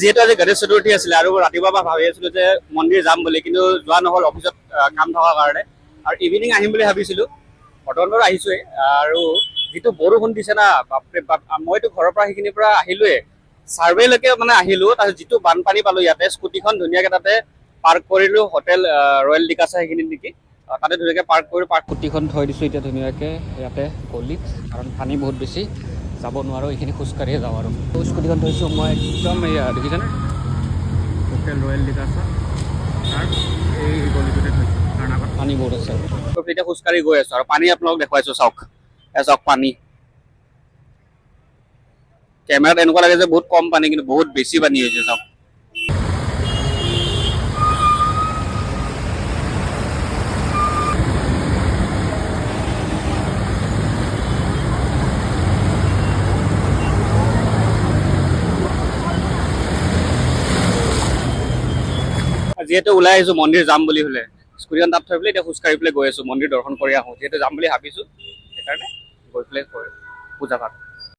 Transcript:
যিহেতু আজি গণেশ চতুৰ্থী আছিলে আৰু ৰাতিপুৱাৰ পৰা ভাবি আছিলো যে মন্দিৰ যাম বুলি, কিন্তু যোৱা নহ'ল অফিচত কাম থকাৰ কাৰণে। আৰু ইভিনিং আহিম বুলি ভাবিছিলো, বৰ্তমান বাৰু আহিছোৱেই। আৰু যিটো বৰষুণ দিছে না, বাপৰে বাপ। মইতো ঘৰৰ পৰা সেইখিনিৰ পৰা আহিলোৱে, চাৰ্ভেলৈকে মানে আহিলো, তাৰপিছত যিটো বানপানী পালো ইয়াতে, স্কুটিখন ধুনীয়াকে তাতে পাৰ্ক কৰিলো, হোটেল ৰয়েল ডিকাছা সেইখিনিত নেকি, তাতে ধুনীয়াকৈ পাৰ্ক কৰি স্কুটিখন থৈ দিছোঁ এতিয়া ধুনীয়াকৈ ইয়াতে গলিত, কাৰণ পানী বহুত বেছি, যাব নোৱাৰোঁ, এইখিনি খোজকাঢ়িয়ে যাওঁ। আৰু স্কুটিখন থৈছোঁ মই একদম এয়া দেখিছেনে, হোটেল ৰয়েল ডিকাছা তাৰ এই গলিটোতে থৈছোঁ, কাৰণ আগত পানী বহুত আছে। এতিয়া খোজকাঢ়ি গৈ আছোঁ আৰু পানী আপোনালোকক দেখুৱাইছোঁ, চাওক চাওক পানী। কেমেৰাত এনেকুৱা লাগে যে বহুত কম পানী, কিন্তু বহুত বেছি পানী হৈছে, চাওক। যিহেতু ওলাই আহিছোঁ মন্দিৰ যাম বুলি হ'লে, স্কুটিখন তাত থৈ পেলাই এতিয়া খোজকাঢ়ি পেলাই গৈ আছোঁ, মন্দিৰ দৰ্শন কৰি আহোঁ, যিহেতু যাম বুলি ভাবিছোঁ, সেইকাৰণে গৈ পেলাই পূজা ভাগ